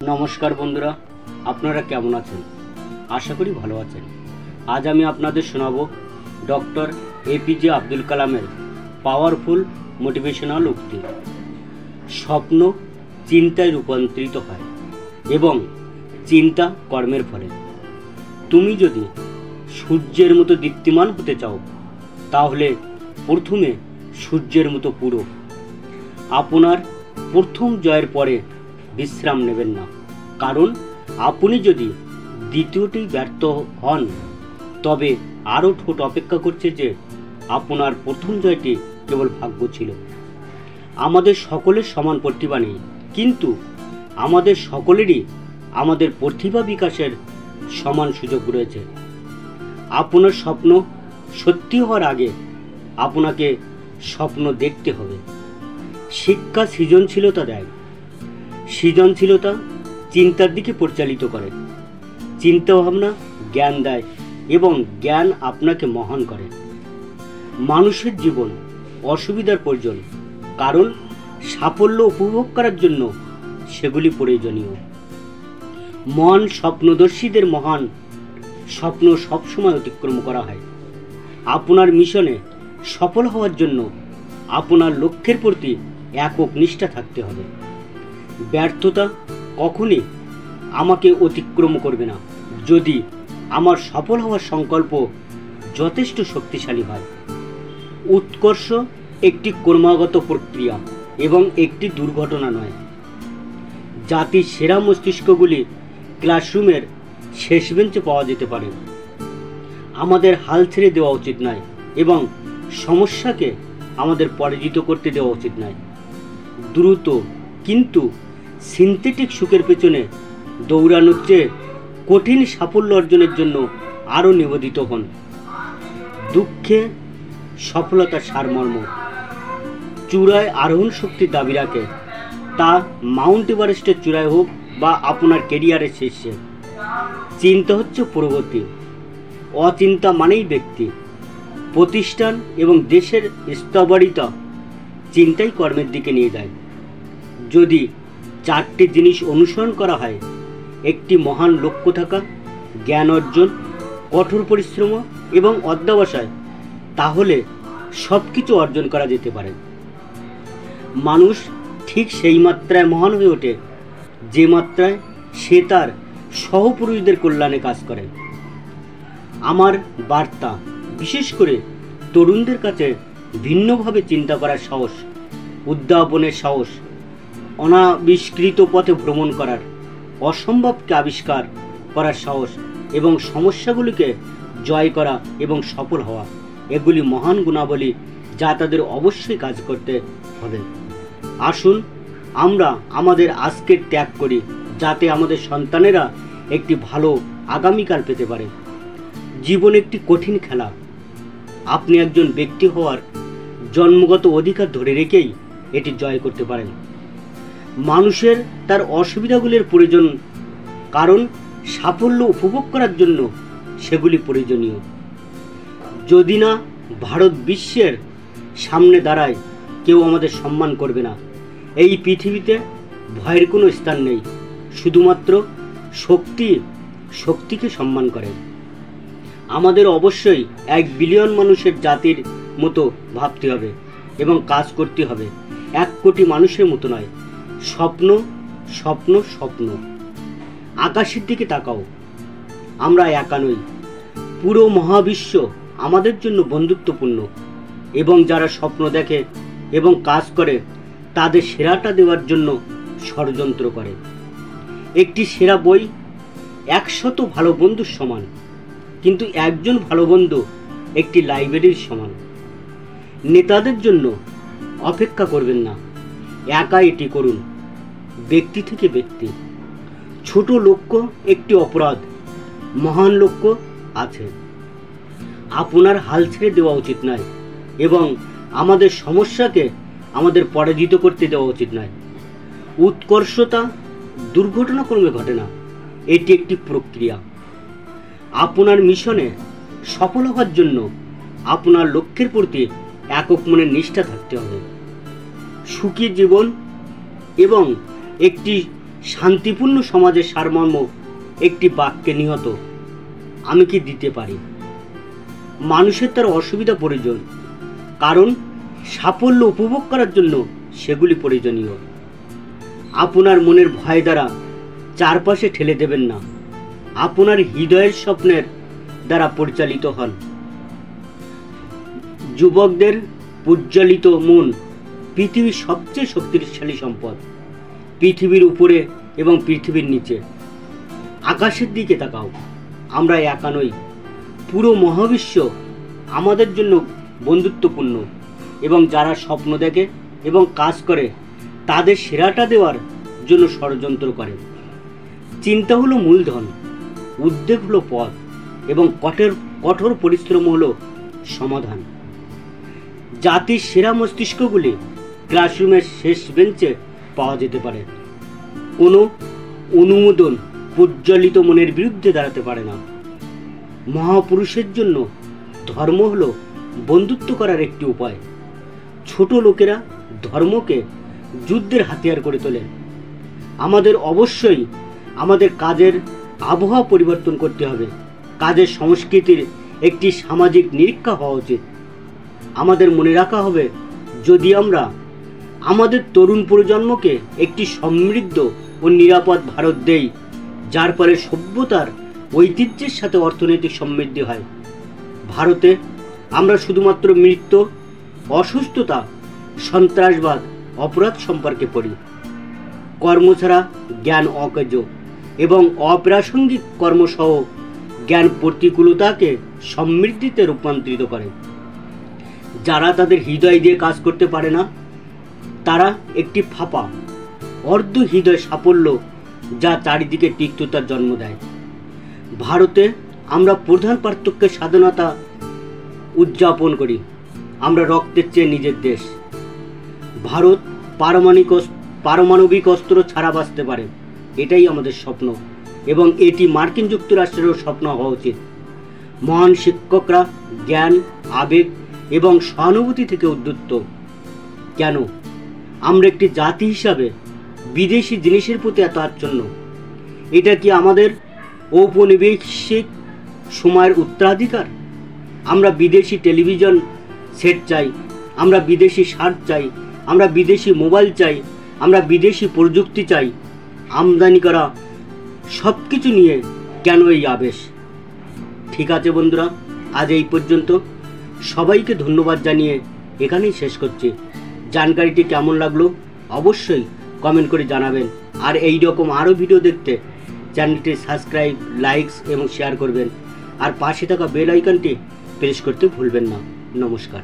नमस्कार बंधुरा आपनारा केमन आছেন आशा करी भालो आছেন। आज आमी आपनादेर शोनाबो डॉक्टर एपीजे आब्दुल कलामेर पावरफुल मोटिवेशनल उक्ति। स्वप्न चिंताय रूपान्तरित हय एवं चिंता कर्मेर फले। तुमी यदि सूर्येर मतो दीप्तिमान होते चाओ ताहले प्रथमे सूर्येर मतो पुरो। आपनार प्रथम जयेर परे विश्राम नेবেন না, কারণ আপনি যদি দ্বিতীয়টি ব্যর্থ হন তবে আরও ঠোঁট অপেক্ষা করছে যে আপনার প্রথম জয়টি কেবল ভাগ্য ছিল। আমাদের সকলের সমান প্রতিভা নেই, কিন্তু আমাদের সকলেরই আমাদের প্রতিভা বিকাশের সমান সুযোগ রয়েছে। আপনার স্বপ্ন সত্যি হওয়ার আগে আপনাকে স্বপ্ন দেখতে হবে। শিক্ষা সৃজনশীলতা দেয়, সৃজনশীলতা চিন্তার দিকে পরিচালিত করে, চিন্তা ভাবনা জ্ঞান দেয় এবং জ্ঞান আপনাকে মহান করে। মানুষের জীবন অসুবিধার প্রয়োজন, কারণ সাফল্য উপভোগ করার জন্য সেগুলি প্রয়োজনীয়। মহান স্বপ্নদর্শীদের মহান স্বপ্ন সবসময় অতিক্রম করা হয়। আপনার মিশনে সফল হওয়ার জন্য আপনার লক্ষ্যের প্রতি একক নিষ্ঠা থাকতে হবে। ব্যর্থতা কখনই আমাকে অতিক্রম করবে না যদি আমার সফল হওয়ার সংকল্প যথেষ্ট শক্তিশালী হয়। উৎকর্ষ একটি ক্রমাগত প্রক্রিয়া এবং একটি দুর্ঘটনা নয়। জাতির সেরা মস্তিষ্কগুলি ক্লাসরুমের শেষ বেঞ্চে পাওয়া যেতে পারে। আমাদের হাল ছেড়ে দেওয়া উচিত নয় এবং সমস্যাকে আমাদের পরাজিত করতে দেওয়া উচিত নয়। দ্রুত কিন্তু সিনথেটিক সুখের পেছনে দৌড়ানোর চেয়ে কঠিন সাফল্য অর্জনের জন্য আরও নিবেদিত হন। দুঃখে সফলতার সারমর্ম। চূড়ায় আরোহণ শক্তির দাবি রাখে, তা মাউন্ট এভারেস্টের চূড়ায় হোক বা আপনার ক্যারিয়ারের শীর্ষে। চিন্তা হচ্ছে প্রগতি, অচিন্তা মানেই ব্যক্তি, প্রতিষ্ঠান এবং দেশের স্থবিরতা চিন্তাই কর্মের দিকে নিয়ে যায়। যদি চারটি জিনিস অনুসরণ করা হয়, একটি মহান লক্ষ্য থাকা, জ্ঞান অর্জন, কঠোর পরিশ্রম এবং অধ্যবসায়, তাহলে সব কিছু অর্জন করা যেতে পারে। মানুষ ঠিক সেই মাত্রায় মহান হয়ে ওঠে যে মাত্রায় সে তার সহপুরুষদের কল্যাণে কাজ করে। আমার বার্তা বিশেষ করে তরুণদের কাছে ভিন্নভাবে চিন্তা করার সাহস, উদ্ভাবনের সাহস, অনাবিষ্কৃত পথে ভ্রমণ করার, অসম্ভবকে আবিষ্কার করার সাহস এবং সমস্যাগুলিকে জয় করা এবং সফল হওয়া, এগুলি মহান গুণাবলী যা তাদের অবশ্যই কাজ করতে হবে। আসুন আমরা আমাদের আজকের ত্যাগ করি, যাতে আমাদের সন্তানেরা একটি ভালো আগামীকাল পেতে পারে। জীবন একটি কঠিন খেলা। আপনি একজন ব্যক্তি হওয়ার জন্মগত অধিকার ধরে রেখেই এটি জয় করতে পারেন। মানুষের তার অসুবিধাগুলির প্রয়োজন, কারণ সাফল্য উপভোগ করার জন্য সেগুলি প্রয়োজনীয়। যদি না ভারত বিশ্বের সামনে দাঁড়ায়, কেউ আমাদের সম্মান করবে না। এই পৃথিবীতে ভয়ের কোনো স্থান নেই, শুধুমাত্র শক্তিকে সম্মান করে। আমাদের অবশ্যই 1 বিলিয়ন মানুষের জাতির মতো ভাবতে হবে এবং কাজ করতে হবে, 1 কোটি মানুষের মতো নয়। স্বপ্ন স্বপ্ন স্বপ্ন। আকাশের দিকে তাকাও, আমরা একা নই, পুরো মহাবিশ্ব আমাদের জন্য বন্ধুত্বপূর্ণ এবং যারা স্বপ্ন দেখে এবং কাজ করে তাদের সেরাটা দেওয়ার জন্য ষড়যন্ত্র করে। একটি সেরা বই 100 ভালো বন্ধুর সমান, কিন্তু একজন ভালো বন্ধু একটি লাইব্রেরির সমান। নেতাদের জন্য অপেক্ষা করবেন না, একা এটি করুন, ব্যক্তি থেকে ব্যক্তি। ছোট লক্ষ্য একটি অপরাধ, মহান লক্ষ্য আছে। আপনার হাল ছেড়ে দেওয়া উচিত নয় এবং আমাদের সমস্যাকে আমাদের পরাজিত করতে দেওয়া উচিত নয়। উৎকর্ষতা দুর্ঘটনাক্রমে ঘটে না, এটি একটি প্রক্রিয়া। আপনার মিশনে সফল হওয়ার জন্য আপনার লক্ষ্যের প্রতি একক মনের নিষ্ঠা থাকতে হবে। সুখী জীবন এবং একটি শান্তিপূর্ণ সমাজের সারমর্ম একটি বাক্যে নিহত। আমি কি দিতে পারি? মানুষের তার অসুবিধা প্রয়োজন, কারণ সাফল্য উপভোগ করার জন্য সেগুলি প্রয়োজনীয়। আপনার মনের ভয় দ্বারা চারপাশে ঠেলে দেবেন না, আপনার হৃদয়ের স্বপ্নের দ্বারা পরিচালিত হন। যুবকদের প্রজ্বলিত মন পৃথিবীর সবচেয়ে শক্তিশালী সম্পদ। পৃথিবীর উপরে এবং পৃথিবীর নিচে আকাশের দিকে তাকাও, আমরা একা নই। পুরো মহাবিশ্ব আমাদের জন্য বন্ধুত্বপূর্ণ, এবং যারা স্বপ্ন দেখে এবং কাজ করে তাদের সেরাটা দেওয়ার জন্য ষড়যন্ত্র করে। চিন্তা হলো মূলধন, উদ্বেগ হলো পথ, এবং কঠোর পরিশ্রম হলো সমাধান। জাতির সেরা মস্তিষ্কগুলি ক্লাসরুমের শেষ বেঞ্চে পাওয়া যেতে পারে। কোনো অনুমোদন প্রজ্বলিত মনের বিরুদ্ধে দাঁড়াতে পারে না। মহাপুরুষের জন্য ধর্ম হলো বন্ধুত্ব করার একটি উপায়। ছোট লোকেরা ধর্মকে যুদ্ধের হাতিয়ার করে তোলে। আমাদের অবশ্যই আমাদের কাজের আবহাওয়া পরিবর্তন করতে হবে। কাজের সংস্কৃতির একটি সামাজিক নিরীক্ষা হওয়া উচিত। আমাদের মনে রাখা হবে, যদি আমরা আমাদের তরুণ প্রজন্মকে একটি সমৃদ্ধ ও নিরাপদ ভারত দেই, যার ফলে সভ্যতার ঐতিহ্যের সাথে অর্থনৈতিক সমৃদ্ধি হয়। ভারতে আমরা শুধুমাত্র মৃত্যু, অসুস্থতা, সন্ত্রাসবাদ, অপরাধ সম্পর্কে পড়ি। কর্ম ছাড়া জ্ঞান অকার্য, এবং অপ্রাসঙ্গিক কর্মসহ জ্ঞান প্রতিকূলতাকে সমৃদ্ধিতে রূপান্তরিত করে। যারা তাদের হৃদয় দিয়ে কাজ করতে পারে না, তারা একটি ফাঁপা অর্ধ হৃদয় সাফল্য, যা চারিদিকে তিক্ততার জন্ম দেয়। ভারতে আমরা প্রধান পার্থক্যের স্বাধীনতা উদযাপন করি। আমরা রক্তের চেয়ে নিজের দেশ। ভারত পারমাণবিক অস্ত্র ছাড়া বাঁচতে পারে, এটাই আমাদের স্বপ্ন, এবং এটি মার্কিন যুক্তরাষ্ট্রেরও স্বপ্ন হওয়া উচিত। মহান শিক্ষকরা জ্ঞান, আবেগ এবং সহানুভূতি থেকে উদ্বুদ্ধ। কেন আমরা একটি জাতি হিসাবে বিদেশি জিনিসের প্রতি এত আচ্ছন্ন? এটা কি আমাদের ঔপনিবেশিক সময়ের উত্তরাধিকার? আমরা বিদেশি টেলিভিশন সেট চাই, আমরা বিদেশি শার্ট চাই, আমরা বিদেশি মোবাইল চাই, আমরা বিদেশি প্রযুক্তি চাই। আমদানি করা সব কিছু নিয়ে কেন এই আবেশ? ঠিক আছে বন্ধুরা, আজ এই পর্যন্ত। সবাইকে ধন্যবাদ জানিয়ে এখানেই শেষ করছি। জানকারিটি কেমন লাগলো অবশ্যই কমেন্ট করে জানাবেন। আর এই রকম আরও ভিডিও দেখতে চ্যানেলটি সাবস্ক্রাইব, লাইকস এবং শেয়ার করবেন। আর পাশে থাকা বেল আইকনটি প্রেস করতে ভুলবেন না। নমস্কার।